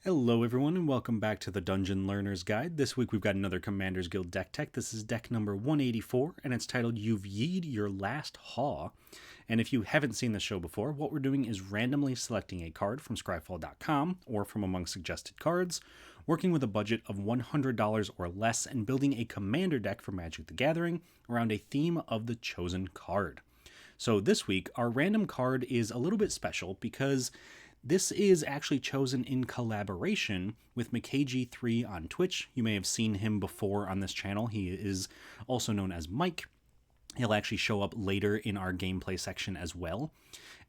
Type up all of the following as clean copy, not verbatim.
Hello everyone and welcome back to the Dungeon Learner's Guide. This week we've got another Commander's Guild deck tech. This is deck number 184 and it's titled You've Yee'd Your Last Haw. And if you haven't seen the show before, what we're doing is randomly selecting a card from scryfall.com or from among suggested cards, working with a budget of $100 or less and building a commander deck for Magic the Gathering around a theme of the chosen card. So this week our random card is a little bit special because this is actually chosen in collaboration with McKG3 on Twitch. You may have seen him before on this channel. He is also known as Mike. He'll actually show up later in our gameplay section as well.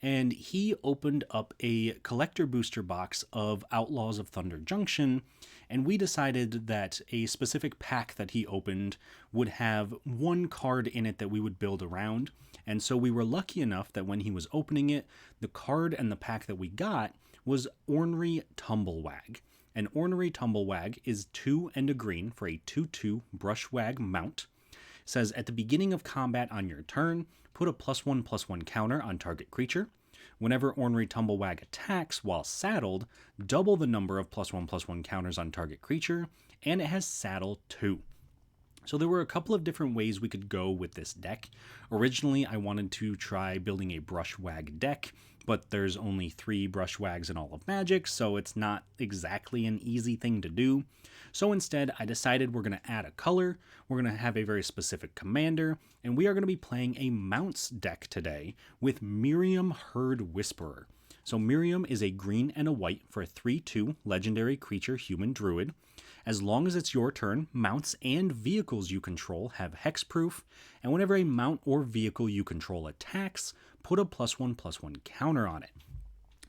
And he opened up a collector booster box of Outlaws of Thunder Junction, and we decided that a specific pack that he opened would have one card in it that we would build around. And so we were lucky enough that when he was opening it, the card and the pack that we got was Ornery Tumblewagg. And Ornery Tumblewagg is 2 and a green for a 2/2 Brushwagg mount. It says at the beginning of combat on your turn, put a +1/+1 counter on target creature. Whenever Ornery Tumblewagg attacks while saddled, double the number of +1/+1 counters on target creature, and it has saddle 2. So there were a couple of different ways we could go with this deck. Originally, I wanted to try building a Brushwagg deck, but there's only 3 Brushwaggs in all of Magic, so it's not exactly an easy thing to do. So instead, I decided we're going to add a color, we're going to have a very specific commander, and we are going to be playing a Mounts deck today with Miriam Herd Whisperer. So Miriam is a green and a white for a 3/2 legendary creature human druid. As long as it's your turn, mounts and vehicles you control have hexproof, and whenever a mount or vehicle you control attacks, put a +1/+1 counter on it.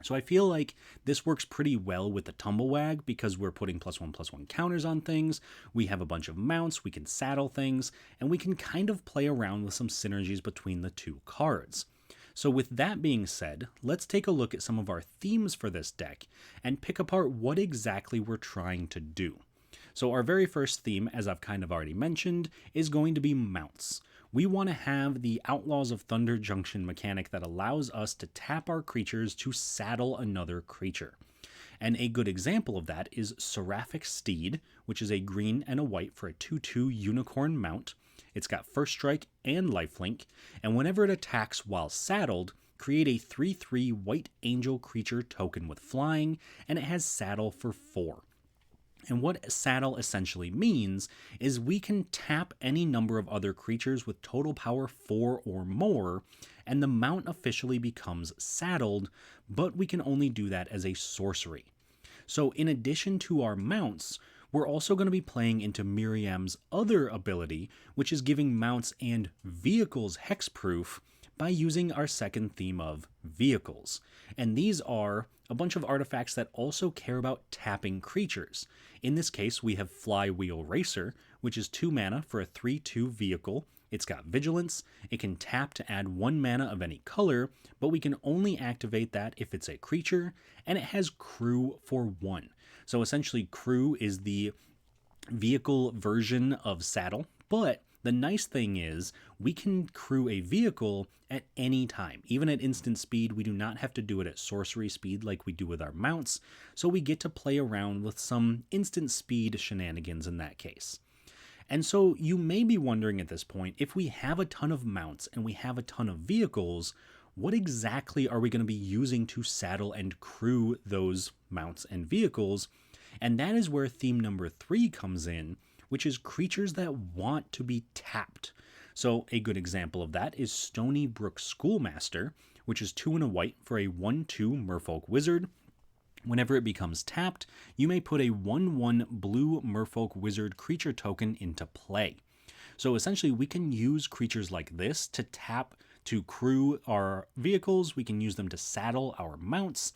So I feel like this works pretty well with the Tumblewagg because we're putting +1/+1 counters on things, we have a bunch of mounts, we can saddle things, and we can kind of play around with some synergies between the two cards. So with that being said, let's take a look at some of our themes for this deck and pick apart what exactly we're trying to do. So our very first theme, as I've kind of already mentioned, is going to be mounts. We want to have the Outlaws of Thunder Junction mechanic that allows us to tap our creatures to saddle another creature. And a good example of that is Seraphic Steed, which is a green and a white for a 2/2 unicorn mount. It's got first strike and lifelink, and whenever it attacks while saddled, create a 3/3 white angel creature token with flying, and it has saddle for 4. And what saddle essentially means is we can tap any number of other creatures with total power 4 or more, and the mount officially becomes saddled, but we can only do that as a sorcery. So in addition to our mounts, we're also going to be playing into Miriam's other ability, which is giving mounts and vehicles hexproof by using our second theme of vehicles. And these are a bunch of artifacts that also care about tapping creatures. In this case, we have Flywheel Racer, which is 2 mana for a 3/2 vehicle. It's got vigilance, it can tap to add 1 mana of any color, but we can only activate that if it's a creature, and it has crew for 1. So essentially crew is the vehicle version of saddle, but the nice thing is we can crew a vehicle at any time. Even at instant speed, we do not have to do it at sorcery speed like we do with our mounts, so we get to play around with some instant speed shenanigans in that case. And so you may be wondering at this point, if we have a ton of mounts and we have a ton of vehicles, what exactly are we going to be using to saddle and crew those mounts and vehicles? And that is where theme number 3 comes in, which is creatures that want to be tapped. So a good example of that is Stony Brook Schoolmaster, which is 2 and a white for a 1/2 Merfolk Wizard. Whenever it becomes tapped, you may put a 1/1 blue Merfolk Wizard creature token into play. So essentially we can use creatures like this to tap to crew our vehicles, we can use them to saddle our mounts,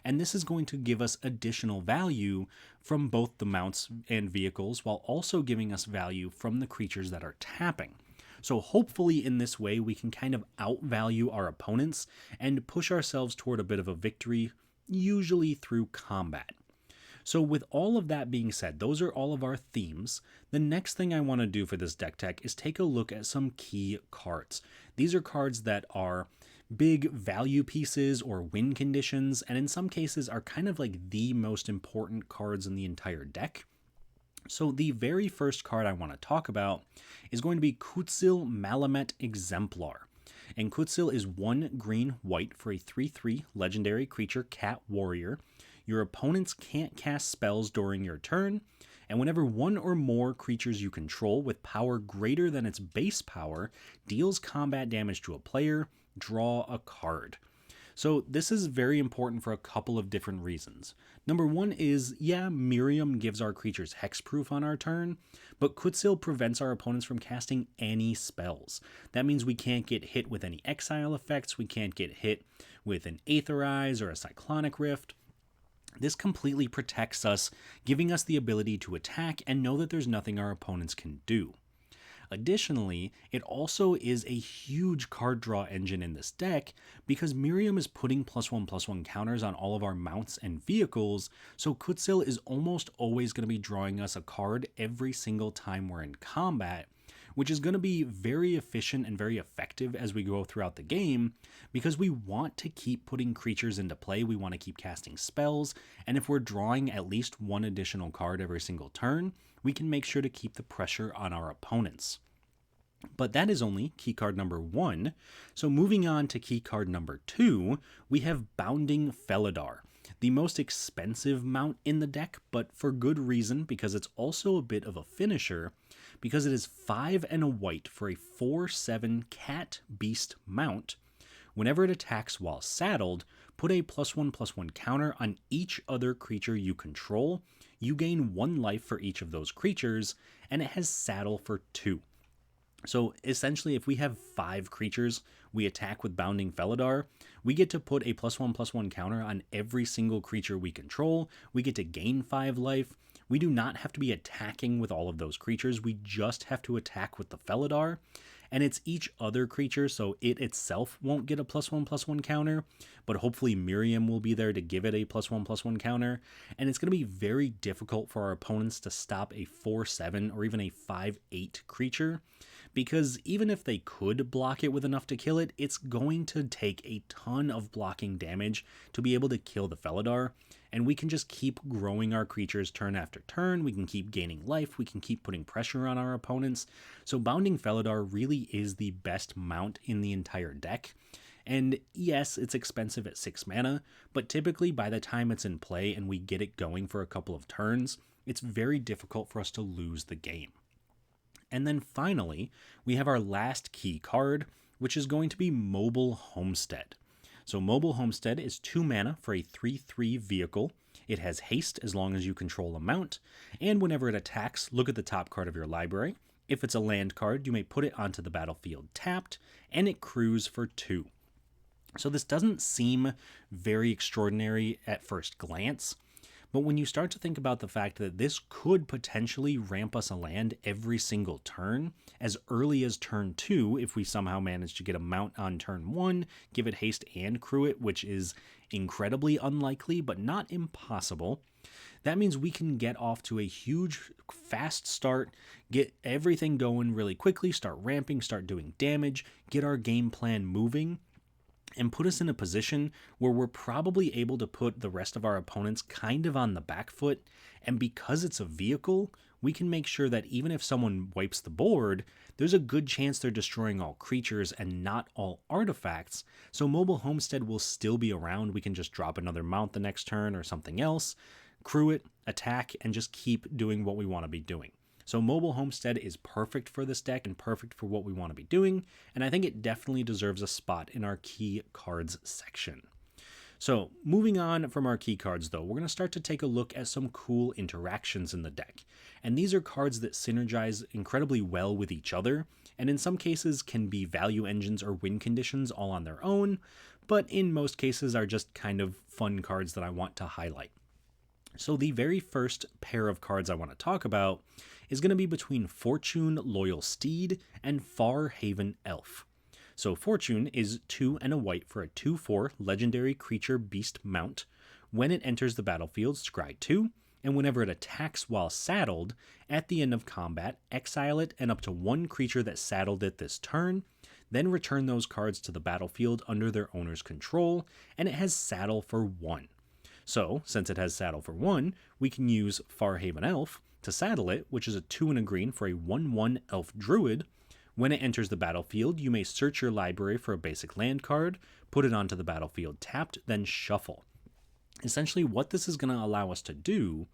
and this is going to give us additional value from both the mounts and vehicles while also giving us value from the creatures that are tapping. So hopefully in this way we can kind of outvalue our opponents and push ourselves toward a bit of a victory, usually through combat. So with all of that being said, those are all of our themes. The next thing I want to do for this deck tech is take a look at some key cards. These are cards that are big value pieces or win conditions, and in some cases are kind of like the most important cards in the entire deck. So the very first card I want to talk about is going to be Kutzil Malamet Exemplar. And Kutzil is 1 green-white for a 3/3 legendary creature cat warrior. Your opponents can't cast spells during your turn, and whenever one or more creatures you control with power greater than its base power deals combat damage to a player, draw a card. So this is very important for a couple of different reasons. Number one is, yeah, Miriam gives our creatures hexproof on our turn, but Kutzil prevents our opponents from casting any spells. That means we can't get hit with any exile effects, we can't get hit with an Aetherize or a Cyclonic Rift. This completely protects us, giving us the ability to attack and know that there's nothing our opponents can do. Additionally, it also is a huge card draw engine in this deck because Miriam is putting +1/+1 counters on all of our mounts and vehicles, so Kutzil is almost always going to be drawing us a card every single time we're in combat, which is going to be very efficient and very effective as we go throughout the game because we want to keep putting creatures into play, we want to keep casting spells, and if we're drawing at least one additional card every single turn, we can make sure to keep the pressure on our opponents. But that is only key card number 1. So moving on to key card number 2, we have Bounding Felidar, the most expensive mount in the deck, but for good reason because it's also a bit of a finisher because it is 5 and a white for a 4/7 cat beast mount. Whenever it attacks while saddled, put a +1/+1 counter on each other creature you control. You gain 1 life for each of those creatures, and it has saddle for 2. So essentially, if we have 5 creatures we attack with Bounding Felidar, we get to put a +1/+1 counter on every single creature we control. We get to gain 5 life. We do not have to be attacking with all of those creatures. We just have to attack with the Felidar. And it's each other creature, so it itself won't get a +1/+1 counter, but hopefully Miriam will be there to give it a +1/+1 counter. And it's going to be very difficult for our opponents to stop a 4/7 or even a 5/8 creature, because even if they could block it with enough to kill it, it's going to take a ton of blocking damage to be able to kill the Felidar. And we can just keep growing our creatures turn after turn, we can keep gaining life, we can keep putting pressure on our opponents. So Bounding Felidar really is the best mount in the entire deck. And yes, it's expensive at 6 mana, but typically by the time it's in play and we get it going for a couple of turns, it's very difficult for us to lose the game. And then finally, we have our last key card, which is going to be Mobile Homestead. So Mobile Homestead is 2 mana for a 3/3 vehicle. It has haste as long as you control a mount, and whenever it attacks, look at the top card of your library. If it's a land card, you may put it onto the battlefield tapped, and it crews for 2. So this doesn't seem very extraordinary at first glance, but when you start to think about the fact that this could potentially ramp us a land every single turn, as early as turn 2, if we somehow manage to get a mount on turn 1, give it haste and crew it, which is incredibly unlikely, but not impossible, that means we can get off to a huge, fast start, get everything going really quickly, start ramping, start doing damage, get our game plan moving, and put us in a position where we're probably able to put the rest of our opponents kind of on the back foot. And because it's a vehicle, we can make sure that even if someone wipes the board, there's a good chance they're destroying all creatures and not all artifacts. So Mobile Homestead will still be around. We can just drop another mount the next turn or something else, crew it, attack, and just keep doing what we want to be doing. So Mobile Homestead is perfect for this deck and perfect for what we want to be doing, and I think it definitely deserves a spot in our key cards section. So moving on from our key cards though, we're going to start to take a look at some cool interactions in the deck. And these are cards that synergize incredibly well with each other, and in some cases can be value engines or win conditions all on their own, but in most cases are just kind of fun cards that I want to highlight. So the very first pair of cards I want to talk about is going to be between Fortune Loyal Steed and Far Haven Elf. So Fortune is 2 and a white for a 2/4 legendary creature beast mount. When it enters the battlefield, scry 2, and whenever it attacks while saddled, at the end of combat, exile it and up to 1 creature that saddled it this turn. then return those cards to the battlefield under their owner's control, and it has Saddle for 1. So, since it has Saddle for 1, we can use Farhaven Elf to saddle it, which is a 2 and a green for a 1/1 Elf Druid. When it enters the battlefield, you may search your library for a basic land card, put it onto the battlefield tapped, then shuffle. Essentially, what this is going to allow us to do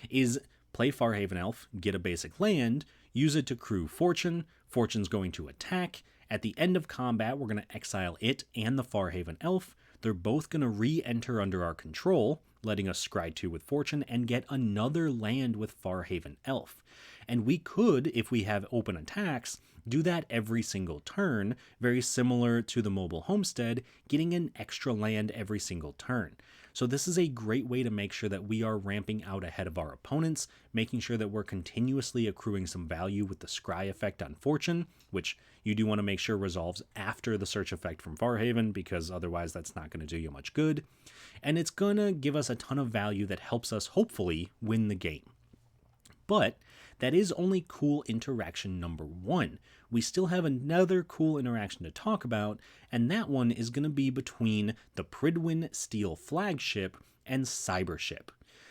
is play Farhaven Elf, get a basic land, use it to crew Fortune. Fortune's going to attack. At the end of combat, we're going to exile it and the Farhaven Elf. They're both going to re-enter under our control, letting us scry 2 with Fortune and get another land with Farhaven Elf. And we could, if we have open attacks, do that every single turn, very similar to the mobile homestead, getting an extra land every single turn. So this is a great way to make sure that we are ramping out ahead of our opponents, making sure that we're continuously accruing some value with the scry effect on Fortune, which you do want to make sure resolves after the search effect from Farhaven, because otherwise that's not going to do you much good. And it's going to give us a ton of value that helps us hopefully win the game. But that is only cool interaction number 1. We still have another cool interaction to talk about, and that one is going to be between the Prydwen Steel Flagship and Cybership.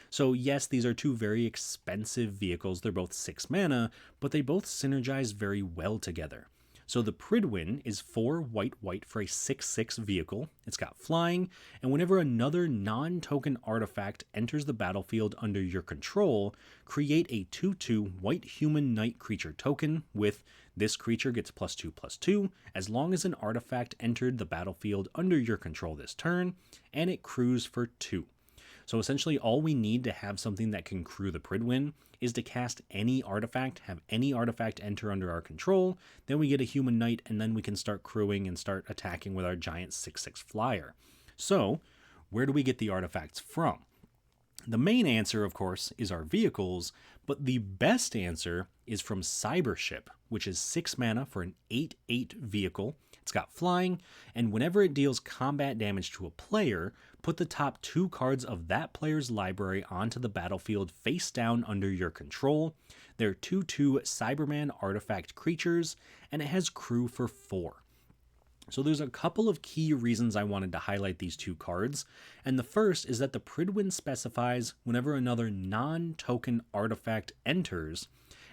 So yes, these are 2 very expensive vehicles. They're both 6 mana, but they both synergize very well together. So the Prydwen is 4 white for a 6/6 vehicle. It's got flying, and whenever another non-token artifact enters the battlefield under your control, create a 2/2 white human knight creature token with this creature gets +2/+2 as long as an artifact entered the battlefield under your control this turn, and it crews for 2. So essentially all we need to have something that can crew the Prydwen is to cast any artifact, have any artifact enter under our control, then we get a human knight, and then we can start crewing and start attacking with our giant 6/6 flyer. So where do we get the artifacts from? The main answer, of course, is our vehicles, but the best answer is from Cybership, which is 6 mana for an 8/8 vehicle. It's got flying, and whenever it deals combat damage to a player, put the top 2 cards of that player's library onto the battlefield face down under your control. They're 2/2 Cyberman artifact creatures, and it has crew for 4. So there's a couple of key reasons I wanted to highlight these 2 cards, and the first is that the Prydwen specifies whenever another non-token artifact enters,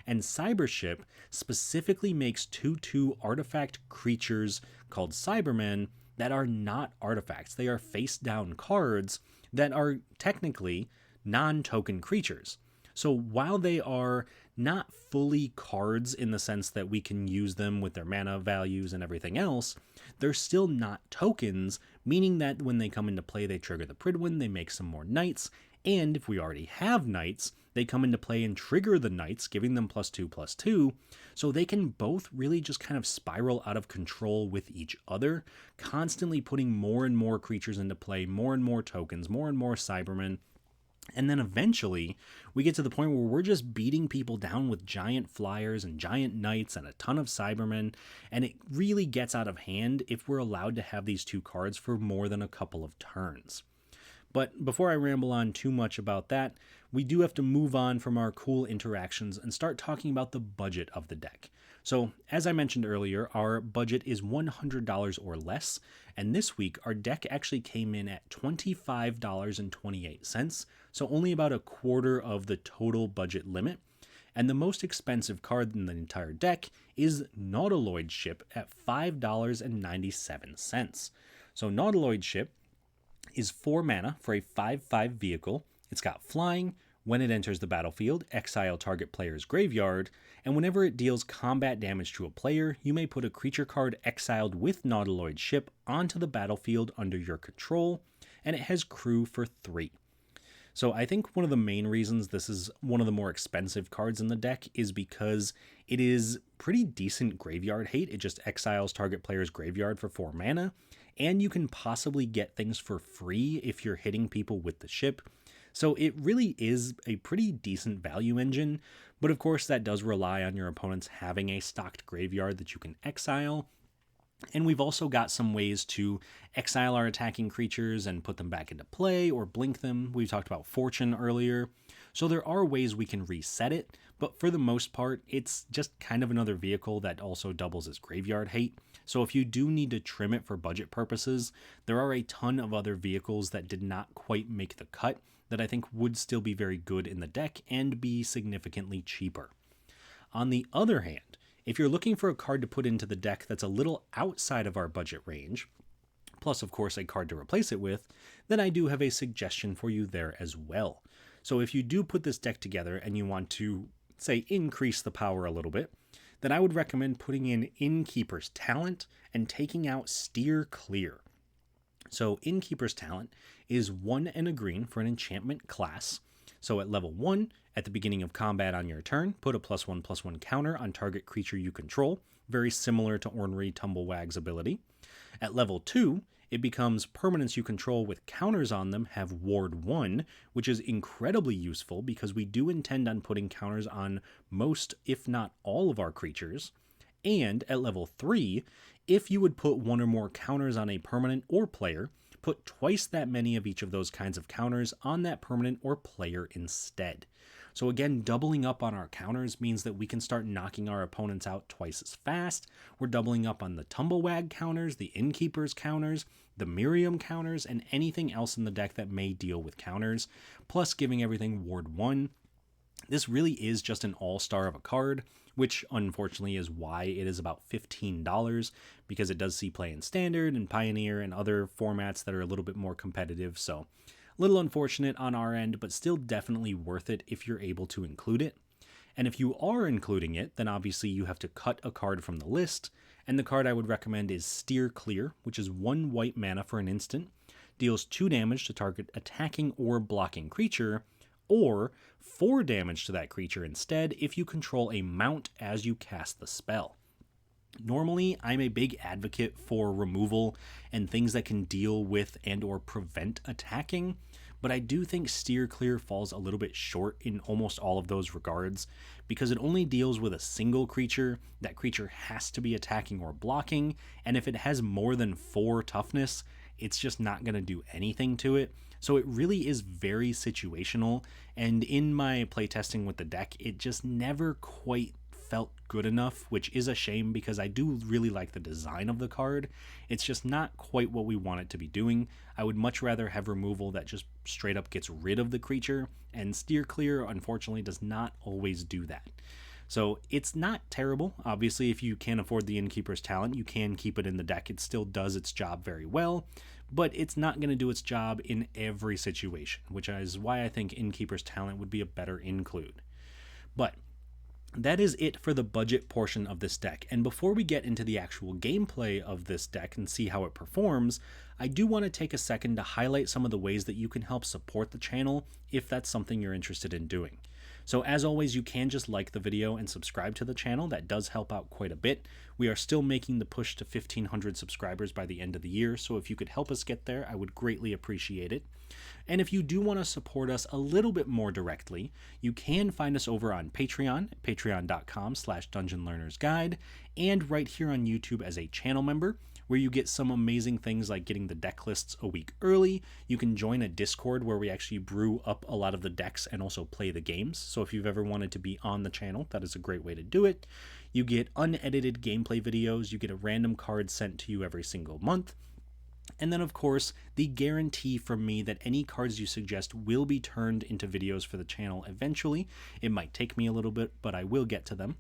and Cybership specifically makes 2/2 artifact creatures called Cybermen that are not artifacts. They are face-down cards that are technically non-token creatures. So while they are not fully cards in the sense that we can use them with their mana values and everything else, they're still not tokens, meaning that when they come into play, they trigger the Prydwen, they make some more knights, and if we already have knights, they come into play and trigger the knights, giving them +2/+2, so they can both really just kind of spiral out of control with each other, constantly putting more and more creatures into play, more and more tokens, more and more Cybermen. And then eventually, we get to the point where we're just beating people down with giant flyers and giant knights and a ton of Cybermen, and it really gets out of hand if we're allowed to have these 2 cards for more than a couple of turns. But before I ramble on too much about that, we do have to move on from our cool interactions and start talking about the budget of the deck. So, as I mentioned earlier, our budget is $100 or less, and this week our deck actually came in at $25.28, so only about a quarter of the total budget limit. And the most expensive card in the entire deck is Nautiloid Ship at $5.97. So Nautiloid Ship is 4 mana for a 5/5 vehicle. It's got flying. When it enters the battlefield, exile target player's graveyard, and whenever it deals combat damage to a player, you may put a creature card exiled with Nautiloid Ship onto the battlefield under your control, and it has crew for 3. So I think one of the main reasons this is one of the more expensive cards in the deck is because it is pretty decent graveyard hate. It just exiles target player's graveyard for 4 mana, and you can possibly get things for free if you're hitting people with the ship. So it really is a pretty decent value engine, but of course that does rely on your opponents having a stocked graveyard that you can exile. And we've also got some ways to exile our attacking creatures and put them back into play or blink them. We talked about Fortune earlier. So there are ways we can reset it, but for the most part, it's just kind of another vehicle that also doubles as graveyard hate. So if you do need to trim it for budget purposes, there are a ton of other vehicles that did not quite make the cut that I think would still be very good in the deck and be significantly cheaper. On the other hand, if you're looking for a card to put into the deck that's a little outside of our budget range, plus of course a card to replace it with, then I do have a suggestion for you there as well. So if you do put this deck together and you want to, say, increase the power a little bit, then I would recommend putting in Innkeeper's Talent and taking out Steer Clear. So Innkeeper's Talent is 1 and a green for an enchantment class. So at level 1, at the beginning of combat on your turn, put a +1/+1 counter on target creature you control, very similar to Ornery Tumblewagg's ability. At level 2, it becomes permanents you control with counters on them have Ward 1, which is incredibly useful because we do intend on putting counters on most, if not all, of our creatures. And at level 3, if you would put 1 or more counters on a permanent or player, put twice that many of each of those kinds of counters on that permanent or player instead. So again, doubling up on our counters means that we can start knocking our opponents out twice as fast. We're doubling up on the Tumblewagg counters, the Innkeeper's counters, the Miriam counters, and anything else in the deck that may deal with counters, plus giving everything Ward 1. This really is just an all-star of a card, which unfortunately is why it is about $15, because it does see play in Standard and Pioneer and other formats that are a little bit more competitive, so a little unfortunate on our end, but still definitely worth it if you're able to include it. And if you are including it, then obviously you have to cut a card from the list, and the card I would recommend is Steer Clear, which is 1 white mana for an instant, deals 2 damage to target attacking or blocking creature, or 4 damage to that creature instead if you control a mount as you cast the spell. Normally, I'm a big advocate for removal and things that can deal with and or prevent attacking, but I do think Steer Clear falls a little bit short in almost all of those regards, because it only deals with a single creature. That creature has to be attacking or blocking, and if it has more than 4 toughness, it's just not going to do anything to it. So it really is very situational, and in my playtesting with the deck, it just never quite felt good enough, which is a shame because I do really like the design of the card. It's just not quite what we want it to be doing. I would much rather have removal that just straight up gets rid of the creature, and Steer Clear unfortunately does not always do that. So it's not terrible. Obviously, if you can't afford the Innkeeper's Talent, you can keep it in the deck. It still does its job very well, but it's not going to do its job in every situation, which is why I think Innkeeper's Talent would be a better include. But that is it for the budget portion of this deck, and before we get into the actual gameplay of this deck and see how it performs, I do want to take a second to highlight some of the ways that you can help support the channel if that's something you're interested in doing. So as always, you can just like the video and subscribe to the channel. That does help out quite a bit. We are still making the push to 1,500 subscribers by the end of the year, so if you could help us get there, I would greatly appreciate it. And if you do want to support us a little bit more directly, you can find us over on Patreon, patreon.com/dungeonlearnersguide, and right here on YouTube as a channel member, where you get some amazing things like getting the deck lists a week early. You can join a Discord where we actually brew up a lot of the decks and also play the games. So if you've ever wanted to be on the channel, that is a great way to do it. You get unedited gameplay videos. You get a random card sent to you every single month. And then, of course, the guarantee from me that any cards you suggest will be turned into videos for the channel eventually. It might take me a little bit, but I will get to them.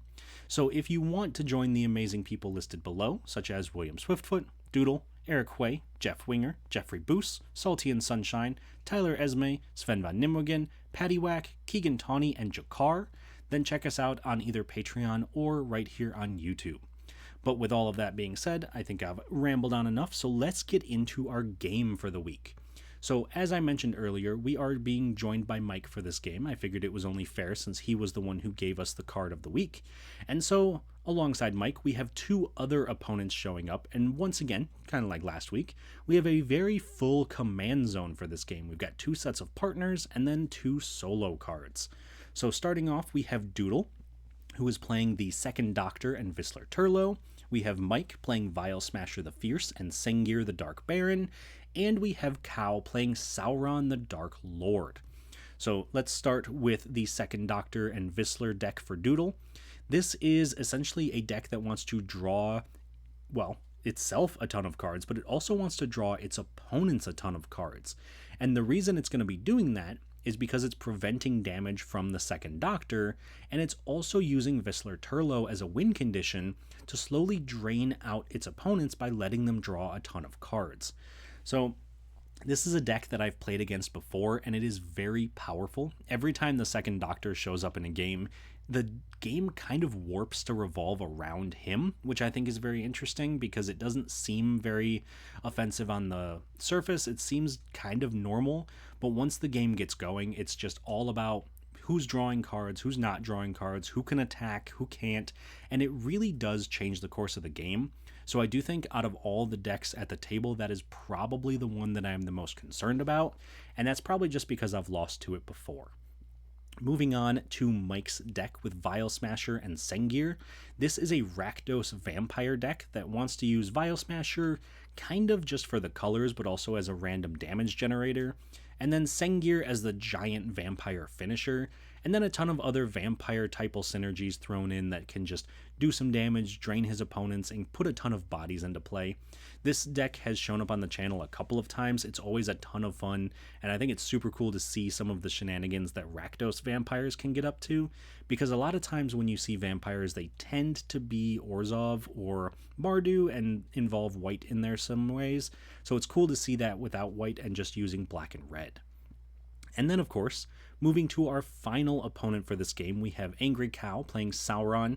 So if you want to join the amazing people listed below, such as William Swiftfoot, Doodle, Eric Way, Jeff Winger, Jeffrey Boos, Salty and Sunshine, Tyler Esme, Sven Van Nimwegen, Paddywhack, Keegan Tawney, and Jakar, then check us out on either Patreon or right here on YouTube. But with all of that being said, I think I've rambled on enough, so let's get into our game for the week. So as I mentioned earlier, we are being joined by Mike for this game. I figured it was only fair since he was the one who gave us the card of the week. And so, alongside Mike, we have 2 other opponents showing up, and once again, kind of like last week, we have a very full command zone for this game. We've got 2 sets of partners, and then 2 solo cards. So starting off, we have Doodle, who is playing the Second Doctor and Vissler Turlo. We have Mike playing Vile Smasher the Fierce and Sengir the Dark Baron, and we have Cow playing Sauron the Dark Lord. So let's start with the Second Doctor and Vissler deck for Doodle. This is essentially a deck that wants to draw, well, itself a ton of cards, but it also wants to draw its opponents a ton of cards. And the reason it's going to be doing that is because it's preventing damage from the Second Doctor, and it's also using Vissler Turlo as a win condition to slowly drain out its opponents by letting them draw a ton of cards. So this is a deck that I've played against before, and it is very powerful. Every time the Second Doctor shows up in a game, the game kind of warps to revolve around him, which I think is very interesting because it doesn't seem very offensive on the surface. It seems kind of normal, but once the game gets going, it's just all about who's drawing cards, who's not drawing cards, who can attack, who can't, and it really does change the course of the game. So I do think out of all the decks at the table, that is probably the one that I'm the most concerned about, and that's probably just because I've lost to it before. Moving on to Mike's deck with Vial Smasher and Sengir. This is a Rakdos vampire deck that wants to use Vial Smasher kind of just for the colors, but also as a random damage generator, and then Sengir as the giant vampire finisher, and then a ton of other vampire typal synergies thrown in that can just do some damage, drain his opponents, and put a ton of bodies into play. This deck has shown up on the channel a couple of times. It's always a ton of fun, and I think it's super cool to see some of the shenanigans that Rakdos vampires can get up to, because a lot of times when you see vampires, they tend to be Orzhov or Mardu and involve white in there some ways, so it's cool to see that without white and just using black and red. And then, of course, moving to our final opponent for this game, we have AngryCow playing Sauron.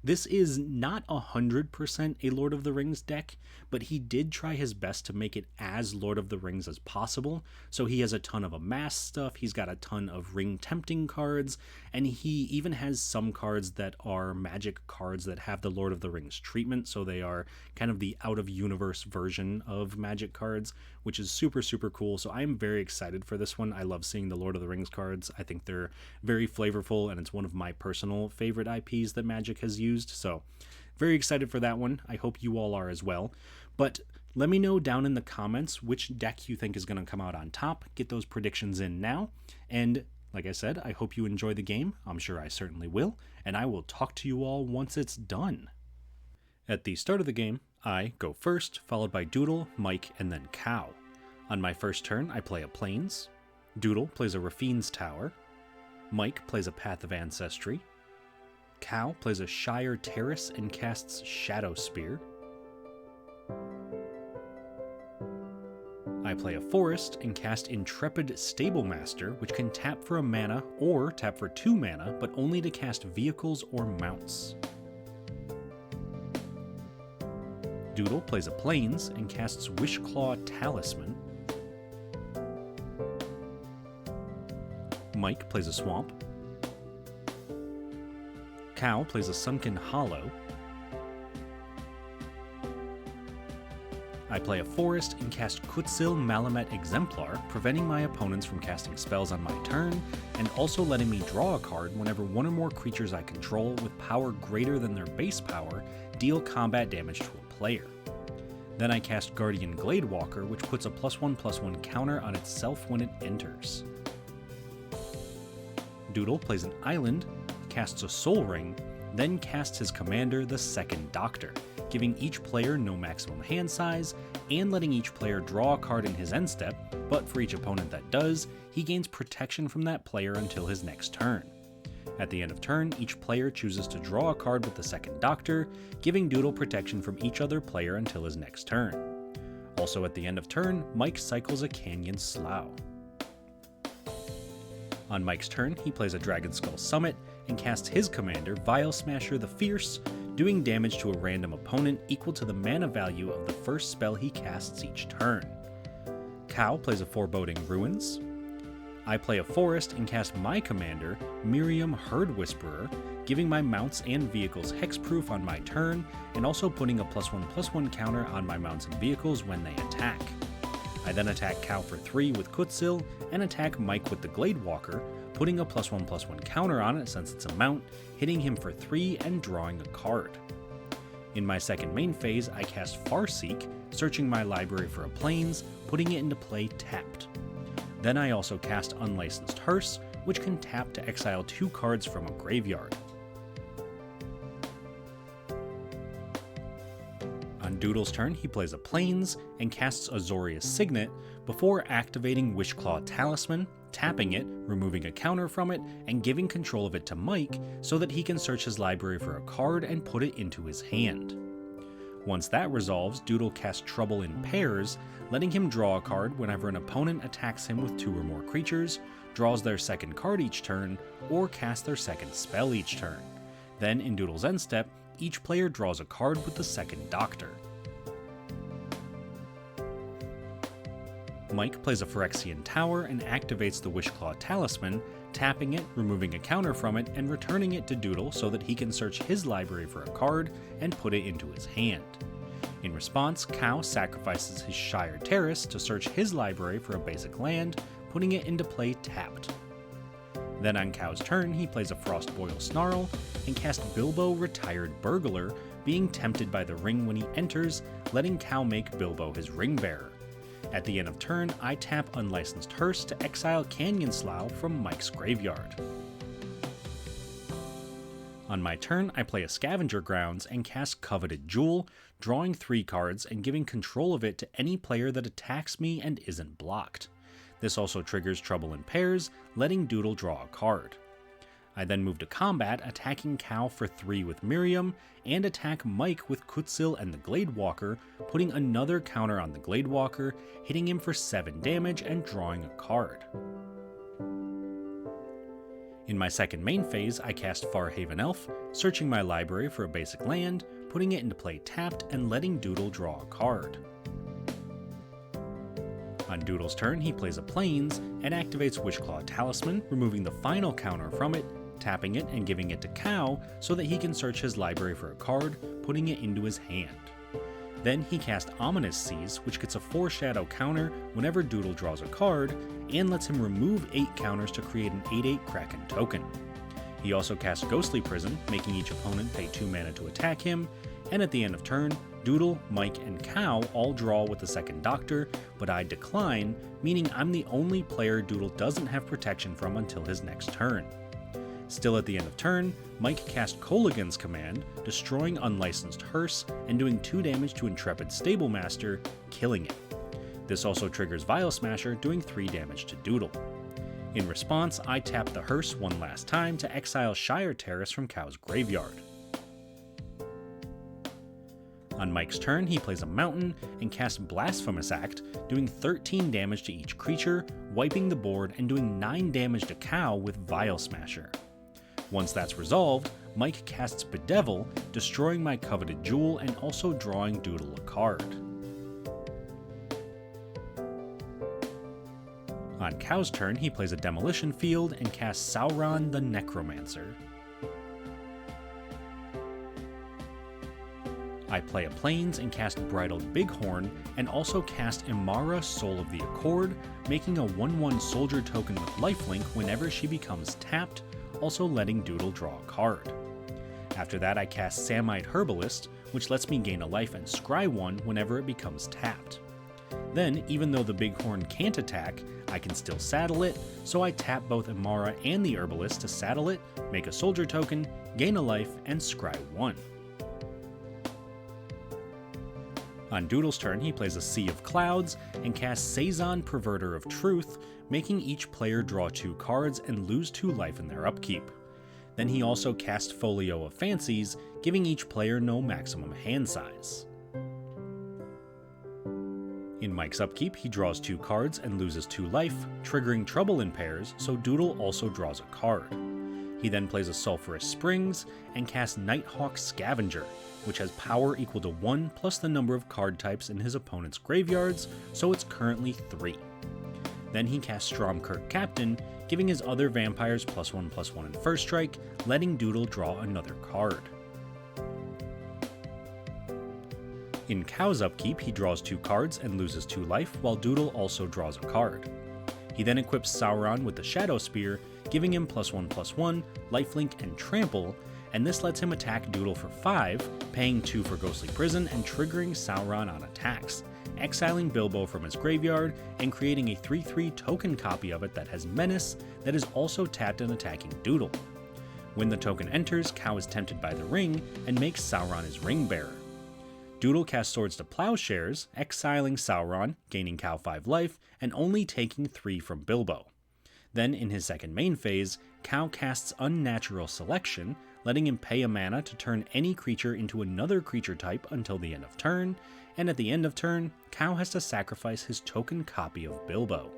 This is not 100% a Lord of the Rings deck, but he did try his best to make it as Lord of the Rings as possible. So he has a ton of amass stuff, he's got a ton of ring tempting cards, and he even has some cards that are magic cards that have the Lord of the Rings treatment, so they are kind of the out-of-universe version of magic cards, which is super, super cool. So I'm very excited for this one. I love seeing the Lord of the Rings cards. I think they're very flavorful, and it's one of my personal favorite IPs that Magic has used. So very excited for that one. I hope you all are as well. But let me know down in the comments which deck you think is going to come out on top. Get those predictions in now. And like I said, I hope you enjoy the game. I'm sure I certainly will. And I will talk to you all once it's done. At the start of the game, I go first, followed by Doodle, Mike, and then Cow. On my first turn, I play a Plains. Doodle plays a Rafine's Tower. Mike plays a Path of Ancestry. Cow plays a Shire Terrace and casts Shadow Spear. I play a Forest and cast Intrepid Stablemaster, which can tap for a mana or tap for 2 mana, but only to cast vehicles or mounts. Doodle plays a Plains and casts Wishclaw Talisman. Mike plays a Swamp. Cow plays a Sunken Hollow. I play a Forest and cast Kutzil Malamet Exemplar, preventing my opponents from casting spells on my turn, and also letting me draw a card whenever one or more creatures I control with power greater than their base power deal combat damage to a player. Then I cast Guardian Gladewalker, which puts a +1/+1 counter on itself when it enters. Doodle plays an Island, casts a Soul Ring, then casts his commander, the Second Doctor, giving each player no maximum hand size, and letting each player draw a card in his end step, but for each opponent that does, he gains protection from that player until his next turn. At the end of turn, each player chooses to draw a card with the Second Doctor, giving Doodle protection from each other player until his next turn. Also at the end of turn, Mike cycles a Canyon Slough. On Mike's turn, he plays a Dragonskull Summit and casts his commander, Vial Smasher the Fierce, doing damage to a random opponent equal to the mana value of the first spell he casts each turn. Cow plays a Foreboding Ruins. I play a Forest and cast my commander, Miriam Herd Whisperer, giving my mounts and vehicles hexproof on my turn, and also putting a +1/+1 counter on my mounts and vehicles when they attack. I then attack Cow for 3 with Kutzil, and attack Mike with the Gladewalker, putting a +1/+1 counter on it since it's a mount, hitting him for 3 and drawing a card. In my second main phase, I cast Farseek, searching my library for a Plains, putting it into play tapped. Then I also cast Unlicensed Hearse, which can tap to exile 2 cards from a graveyard. On Doodle's turn, he plays a Plains and casts Azorius Signet before activating Wishclaw Talisman, tapping it, removing a counter from it, and giving control of it to Mike so that he can search his library for a card and put it into his hand. Once that resolves, Doodle casts Trouble in Pairs, letting him draw a card whenever an opponent attacks him with 2 or more creatures, draws their second card each turn, or casts their second spell each turn. Then, in Doodle's end step, each player draws a card with the second Doctor. Mike plays a Phyrexian Tower and activates the Wishclaw Talisman, tapping it, removing a counter from it, and returning it to Doodle so that he can search his library for a card and put it into his hand. In response, Cow sacrifices his Shire Terrace to search his library for a basic land, putting it into play tapped. Then on Cow's turn, he plays a Frostboil Snarl and casts Bilbo Retired Burglar, being tempted by the ring when he enters, letting Cow make Bilbo his ring bearer. At the end of turn, I tap Unlicensed Hearse to exile Canyon Slough from Mike's graveyard. On my turn, I play a Scavenger Grounds and cast Coveted Jewel, drawing 3 cards and giving control of it to any player that attacks me and isn't blocked. This also triggers Trouble in Pairs, letting Doodle draw a card. I then move to combat, attacking Cow for 3 with Miriam, and attack Mike with Kutzil and the Gladewalker, putting another counter on the Gladewalker, hitting him for 7 damage and drawing a card. In my second main phase, I cast Farhaven Elf, searching my library for a basic land, putting it into play tapped, and letting Doodle draw a card. On Doodle's turn, he plays a Plains and activates Wishclaw Talisman, removing the final counter from it, tapping it and giving it to Cow so that he can search his library for a card, putting it into his hand. Then he casts Ominous Seas, which gets a Foreshadow counter whenever Doodle draws a card, and lets him remove 8 counters to create an 8/8 Kraken token. He also casts Ghostly Prison, making each opponent pay 2 mana to attack him, and at the end of turn, Doodle, Mike, and Cow all draw with the second Doctor, but I decline, meaning I'm the only player Doodle doesn't have protection from until his next turn. Still at the end of turn, Mike cast Kolaghan's Command, destroying Unlicensed Hearse and doing 2 damage to Intrepid Stablemaster, killing it. This also triggers Vial Smasher, doing 3 damage to Doodle. In response, I tap the Hearse one last time to exile Shire Terrace from Cow's graveyard. On Mike's turn, he plays a Mountain and casts Blasphemous Act, doing 13 damage to each creature, wiping the board and doing 9 damage to Cow with Vial Smasher. Once that's resolved, Mike casts Bedevil, destroying my Coveted Jewel and also drawing Doodle a card. On Cow's turn, he plays a Demolition Field and casts Sauron the Necromancer. I play a Plains and cast Bridled Bighorn, and also cast Imara Soul of the Accord, making a 1/1 soldier token with lifelink whenever she becomes tapped, also letting Doodle draw a card. After that, I cast Samite Herbalist, which lets me gain a life and scry 1 whenever it becomes tapped. Then, even though the Bighorn can't attack, I can still saddle it, so I tap both Imara and the Herbalist to saddle it, make a soldier token, gain a life, and scry 1. On Doodle's turn, he plays a Sea of Clouds and casts Saison Perverter of Truth, making each player draw 2 cards and lose 2 life in their upkeep. Then he also casts Folio of Fancies, giving each player no maximum hand size. In Mike's upkeep, he draws 2 cards and loses 2 life, triggering Trouble in Pairs, so Doodle also draws a card. He then plays a Sulphurous Springs and casts Nighthawk Scavenger, which has power equal to 1 plus the number of card types in his opponent's graveyards, so it's currently 3. Then he casts Stromkirk Captain, giving his other vampires +1/+1 in first strike, letting Doodle draw another card. In Cow's upkeep, he draws 2 cards and loses 2 life, while Doodle also draws a card. He then equips Sauron with the Shadow Spear, giving him +1/+1, lifelink, and trample, and this lets him attack Doodle for 5, paying 2 for Ghostly Prison and triggering Sauron on attacks, exiling Bilbo from his graveyard and creating a 3/3 token copy of it that has Menace that is also tapped and attacking Doodle. When the token enters, Cow is tempted by the ring and makes Sauron his ring bearer. Doodle casts Swords to Plowshares, exiling Sauron, gaining Cow 5 life, and only taking 3 from Bilbo. Then, in his second main phase, Cow casts Unnatural Selection, letting him pay a mana to turn any creature into another creature type until the end of turn, and at the end of turn, Cow has to sacrifice his token copy of Bilbo.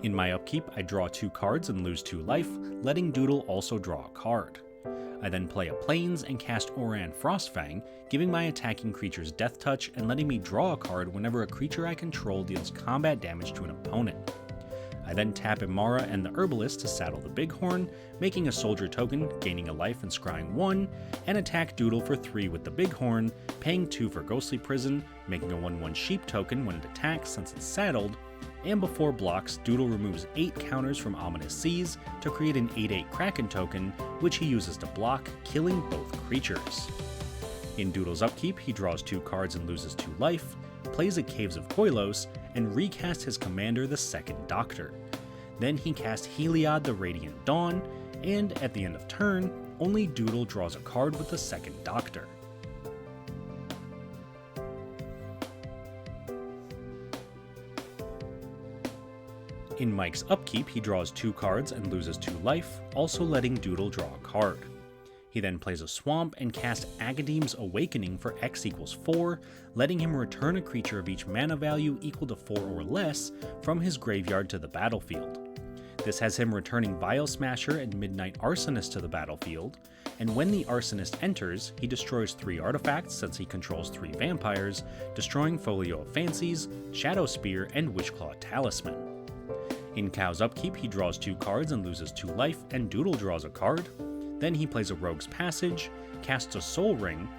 In my upkeep, I draw 2 cards and lose 2 life, letting Doodle also draw a card. I then play a Plains and cast Oran Frostfang, giving my attacking creatures Death Touch and letting me draw a card whenever a creature I control deals combat damage to an opponent. I then tap Imara and the Herbalist to saddle the Bighorn, making a soldier token, gaining a life and scrying 1, and attack Doodle for 3 with the Bighorn, paying 2 for Ghostly Prison, making a 1/1 sheep token when it attacks since it's saddled, and before blocks, Doodle removes 8 counters from Ominous Seas to create an 8/8 Kraken token, which he uses to block, killing both creatures. In Doodle's upkeep, he draws 2 cards and loses 2 life, plays a Caves of Koilos, and recasts his commander, the Second Doctor. Then he casts Heliod the Radiant Dawn, and at the end of turn, only Doodle draws a card with the Second Doctor. In Mike's upkeep, he draws 2 cards and loses 2 life, also letting Doodle draw a card. He then plays a Swamp and casts Agadeem's Awakening for X equals 4, letting him return a creature of each mana value equal to 4 or less from his graveyard to the battlefield. This has him returning Vial Smasher and Midnight Arsonist to the battlefield, and when the Arsonist enters, he destroys 3 artifacts since he controls 3 vampires, destroying Folio of Fancies, Shadow Spear, and Witchclaw Talisman. In Cow's upkeep, he draws 2 cards and loses 2 life, and Doodle draws a card. Then he plays a Rogue's Passage, casts a Soul Ring,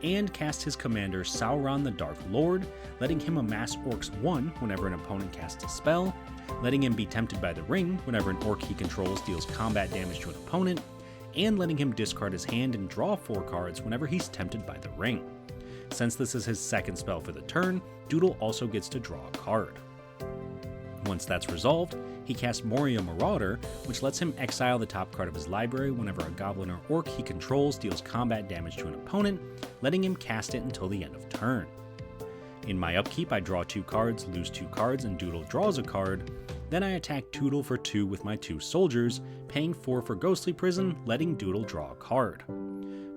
and casts his commander Sauron the Dark Lord, letting him amass Orcs 1 whenever an opponent casts a spell, letting him be tempted by the ring whenever an Orc he controls deals combat damage to an opponent, and letting him discard his hand and draw 4 cards whenever he's tempted by the ring. Since this is his second spell for the turn, Doodle also gets to draw a card. Once that's resolved, he casts Moria Marauder, which lets him exile the top card of his library whenever a goblin or orc he controls deals combat damage to an opponent, letting him cast it until the end of turn. In my upkeep, I draw 2 cards, lose 2 cards, and Doodle draws a card. Then I attack Doodle for 2 with my 2 soldiers, paying 4 for Ghostly Prison, letting Doodle draw a card.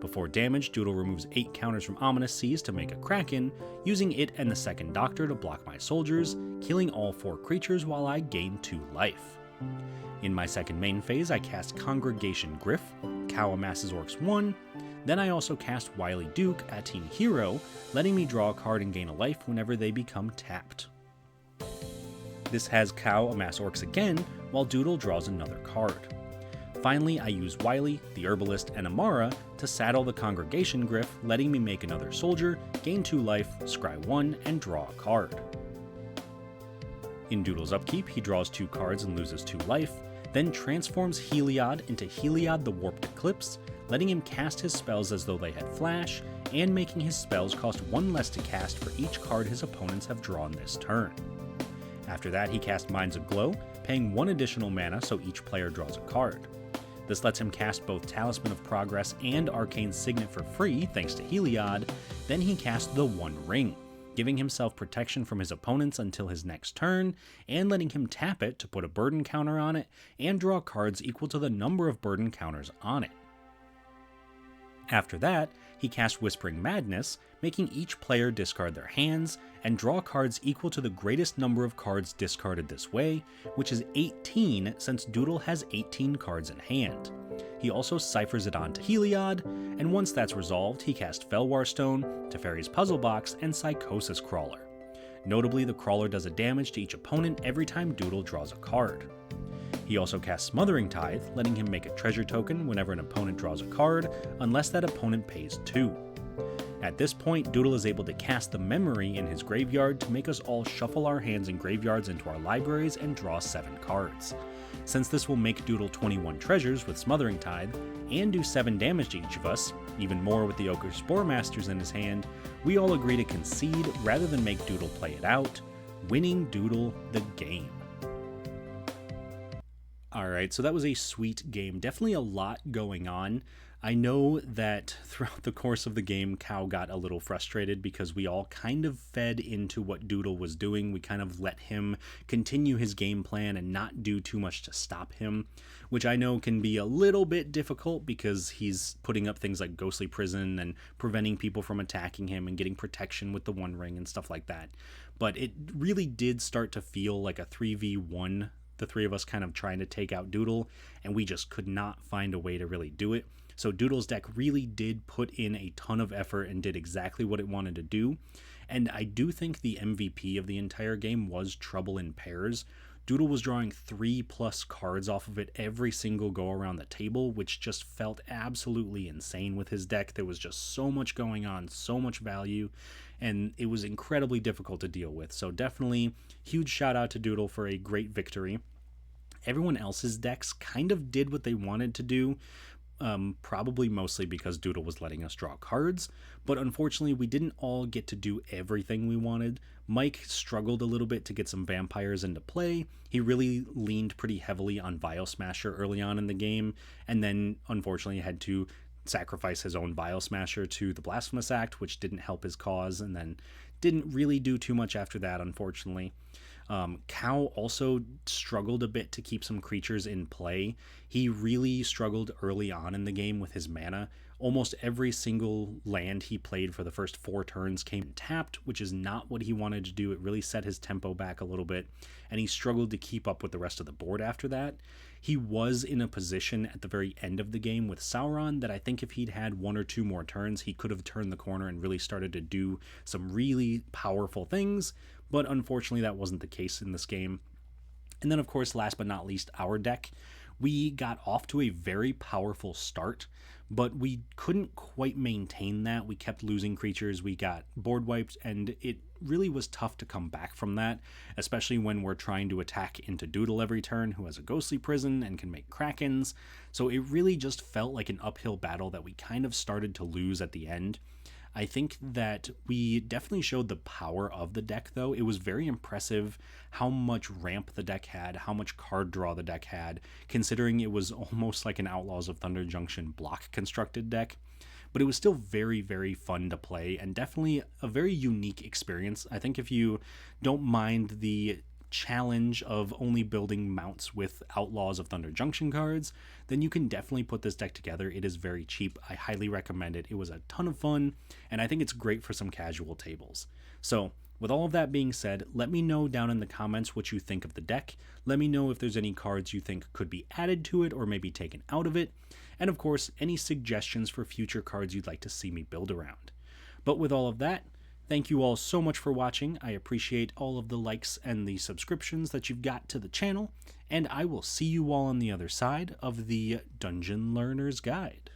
Before damage, Doodle removes 8 counters from Ominous Seas to make a Kraken, using it and the Second Doctor to block my soldiers, killing all 4 creatures while I gain 2 life. In my second main phase, I cast Congregation Griff, Cow amasses Orcs 1, then I also cast Wily Duke, Atene Hero, letting me draw a card and gain a life whenever they become tapped. This has Cow amass Orcs again, while Doodle draws another card. Finally, I use Wily, the Herbalist, and Imara to saddle the Congregation Griff, letting me make another soldier, gain 2 life, scry 1, and draw a card. In Doodle's upkeep, he draws 2 cards and loses 2 life, then transforms Heliod into Heliod the Warped Eclipse, letting him cast his spells as though they had flash, and making his spells cost 1 less to cast for each card his opponents have drawn this turn. After that, he casts Minds Aglow, paying 1 additional mana so each player draws a card. This lets him cast both Talisman of Progress and Arcane Signet for free thanks to Heliod. Then he casts the One Ring, giving himself protection from his opponents until his next turn, and letting him tap it to put a burden counter on it and draw cards equal to the number of burden counters on it. After that, he casts Whispering Madness, making each player discard their hands and draw cards equal to the greatest number of cards discarded this way, which is 18 since Doodle has 18 cards in hand. He also ciphers it onto Heliod, and once that's resolved, he casts Felwar Stone, Teferi's Puzzle Box, and Psychosis Crawler. Notably, the Crawler does a damage to each opponent every time Doodle draws a card. He also casts Smothering Tithe, letting him make a treasure token whenever an opponent draws a card, unless that opponent pays 2. At this point, Doodle is able to cast the memory in his graveyard to make us all shuffle our hands and graveyards into our libraries and draw 7 cards. Since this will make Doodle 21 treasures with Smothering Tithe, and do 7 damage to each of us, even more with the Ogre Spore Masters in his hand, we all agree to concede rather than make Doodle play it out, winning Doodle the game. Alright, so that was a sweet game. Definitely a lot going on. I know that throughout the course of the game, Cow got a little frustrated because we all kind of fed into what Doodle was doing. We kind of let him continue his game plan and not do too much to stop him, which I know can be a little bit difficult because he's putting up things like Ghostly Prison and preventing people from attacking him and getting protection with the One Ring and stuff like that. But it really did start to feel like a 3v1, the three of us kind of trying to take out Doodle, and we just could not find a way to really do it. So Doodle's deck really did put in a ton of effort and did exactly what it wanted to do. And I do think the MVP of the entire game was Trouble in Pairs. Doodle was drawing 3+ cards off of it every single go around the table, which just felt absolutely insane with his deck. There was just so much going on, so much value, and it was incredibly difficult to deal with. So definitely huge shout out to Doodle for a great victory. Everyone else's decks kind of did what they wanted to do, probably mostly because Doodle was letting us draw cards, but unfortunately we didn't all get to do everything we wanted. Mike struggled a little bit to get some vampires into play. He really leaned pretty heavily on Vial Smasher early on in the game, and then unfortunately had to sacrifice his own Vial Smasher to the Blasphemous Act, which didn't help his cause, and then didn't really do too much after that, unfortunately. Cow also struggled a bit to keep some creatures in play. He really struggled early on in the game with his mana. Almost every single land he played for the first 4 turns came tapped, which is not what he wanted to do. It really set his tempo back a little bit, and he struggled to keep up with the rest of the board after that. He was in a position at the very end of the game with Sauron that I think if he'd had 1 or 2 more turns, he could have turned the corner and really started to do some really powerful things, but unfortunately that wasn't the case in this game. And then of course, last but not least, our deck. We got off to a very powerful start, but we couldn't quite maintain that. We kept losing creatures, we got board wiped, and it really was tough to come back from that, especially when we're trying to attack into Doodle every turn, who has a Ghostly Prison and can make Krakens. So it really just felt like an uphill battle that we kind of started to lose at the end. I think that we definitely showed the power of the deck, though. It was very impressive how much ramp the deck had, how much card draw the deck had, considering it was almost like an Outlaws of Thunder Junction block constructed deck. But it was still very, very fun to play, and definitely a very unique experience. I think if you don't mind the challenge of only building mounts with Outlaws of Thunder Junction cards, then you can definitely put this deck together. It is very cheap. I highly recommend it. It was a ton of fun, and I think it's great for some casual tables. So with all of that being said, let me know down in the comments what you think of the deck. Let me know if there's any cards you think could be added to it or maybe taken out of it. And of course, any suggestions for future cards you'd like to see me build around. But with all of that, thank you all so much for watching. I appreciate all of the likes and the subscriptions that you've got to the channel, and I will see you all on the other side of the Dungeon Learner's Guide.